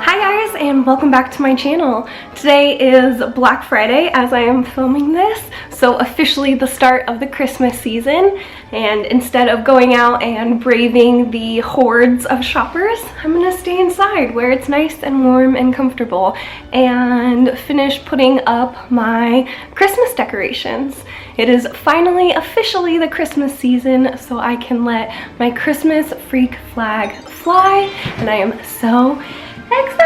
Hi guys, and welcome back to my channel. Today is Black Friday as I am filming this, so officially the start of the Christmas season, and instead of going out and braving the hordes of shoppers, I'm gonna stay inside where it's nice and warm and comfortable and finish putting up my Christmas decorations. It is finally officially the Christmas season, so I can let my Christmas freak flag fly, and I am so excited!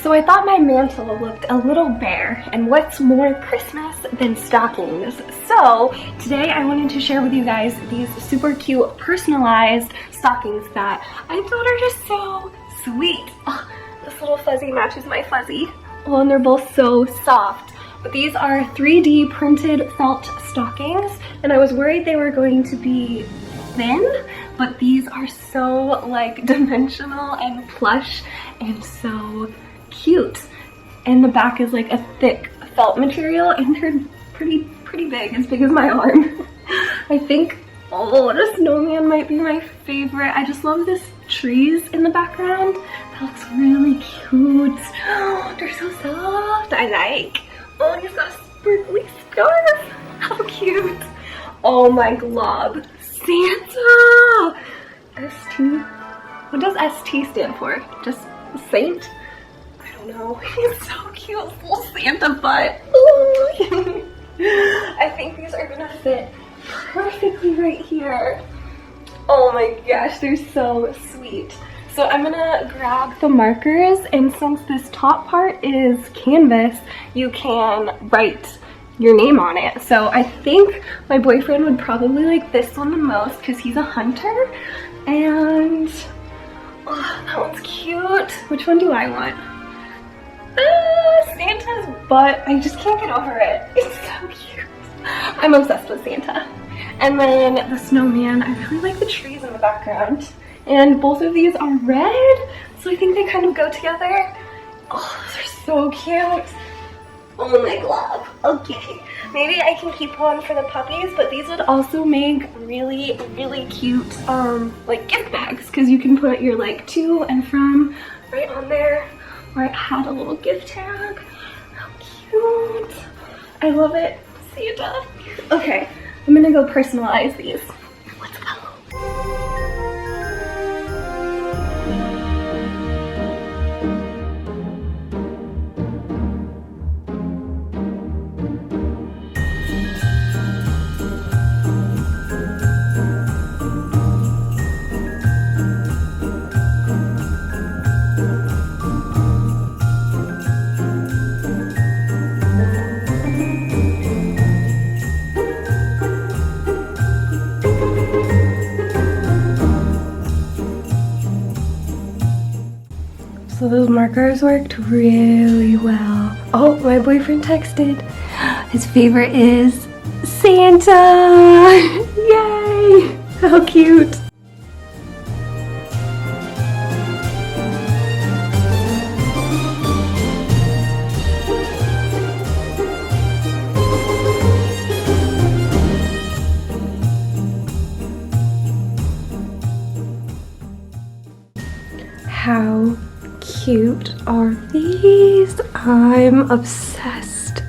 So I thought my mantle looked a little bare, and what's more Christmas than stockings? So today I wanted to share with you guys these super cute personalized stockings that I thought are just so sweet. Oh, this little fuzzy matches my fuzzy. Oh, and they're both so soft. But these are 3D printed felt stockings, and I was worried they were going to be thin, but these are so like dimensional and plush and so cute. And the back is like a thick felt material, and they're pretty big as my arm. I think, oh, the snowman might be my favorite. I just love this trees in the background. That looks really cute. Oh, they're so soft. I like. Oh, he's got a sparkly scarf. How cute. Oh, my glob. Santa! ST? What does ST stand for? Just Saint? I don't know. He's so cute. Full Santa butt. I think these are gonna fit perfectly right here. Oh my gosh, they're so sweet. So I'm gonna grab the markers, and since this top part is canvas, you can write your name on it. So I think my boyfriend would probably like this one the most because he's a hunter, and oh, that one's cute. Which one do I want? Santa's butt. I just can't get over it. It's so cute. I'm obsessed with Santa. And then the snowman. I really like the trees in the background. And both of these are red, so I think they kind of go together. Oh, those are so cute. Oh my glove. Okay, maybe I can keep one for the puppies, but these would also make really cute like gift bags, because you can put your like to and from right on there, or it had a little gift tag. How cute. I love it. Santa. Okay, I'm gonna go personalize these. Let's go. So those markers worked really well. Oh, my boyfriend texted. His favorite is Santa! Yay! How cute! How cute are these? I'm obsessed.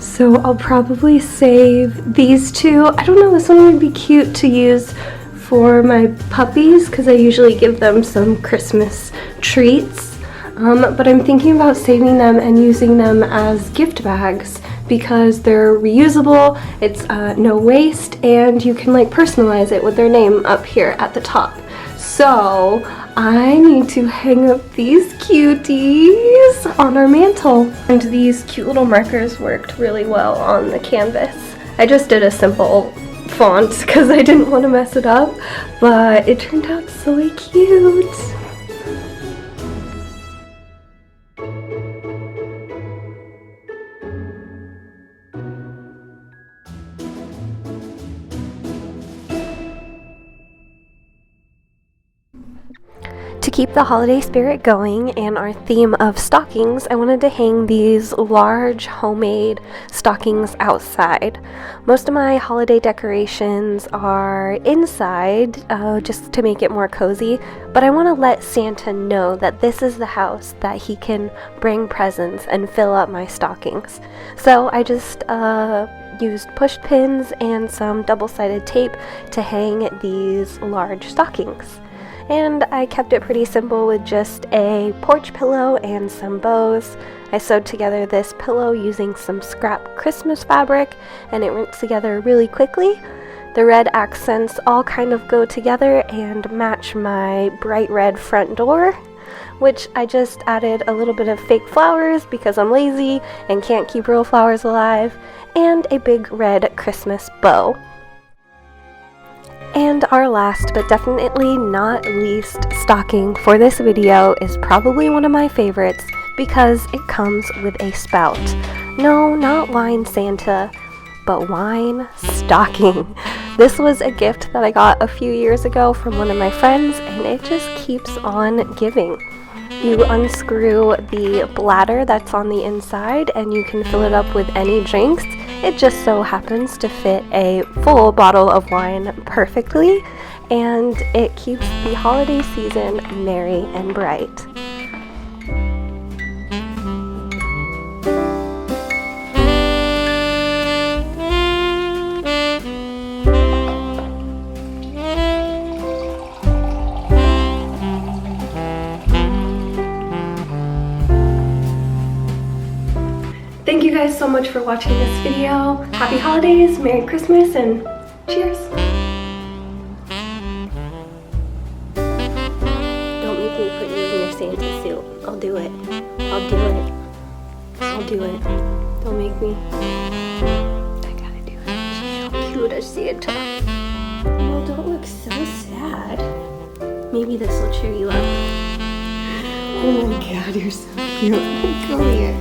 So I'll probably save these two. I don't know, this one would be cute to use for my puppies because I usually give them some Christmas treats. But I'm thinking about saving them and using them as gift bags because they're reusable, it's no waste, and you can like personalize it with their name up here at the top. So I need to hang up these cuties on our mantle. And these cute little markers worked really well on the canvas. I just did a simple font because I didn't want to mess it up, but it turned out so cute. keep the holiday spirit going and our theme of stockings, I wanted to hang these large homemade stockings outside. Most of my holiday decorations are inside, just to make it more cozy, but I want to let Santa know that this is the house that he can bring presents and fill up my stockings. So I just used push pins and some double-sided tape to hang these large stockings. And I kept it pretty simple with just a porch pillow and some bows. I sewed together this pillow using some scrap Christmas fabric, and it went together really quickly. The red accents all kind of go together and match my bright red front door, which I just added a little bit of fake flowers because I'm lazy and can't keep real flowers alive, and a big red Christmas bow. And our last but definitely not least stocking for this video is probably one of my favorites because it comes with a spout. No, not wine Santa, but wine stocking. This was a gift that I got a few years ago from one of my friends, and it just keeps on giving. You unscrew the bladder that's on the inside and you can fill it up with any drinks. It just so happens to fit a full bottle of wine perfectly, and it keeps the holiday season merry and bright. Thank you guys so much for watching this video. Happy holidays, Merry Christmas, and cheers! Don't make me put you in your Santa suit. I'll do it. I'll do it. I'll do it. Don't make me. I gotta do it. She's so cute as Santa. Oh, don't look so sad. Maybe this will cheer you up. Oh my god, you're so cute. Come here.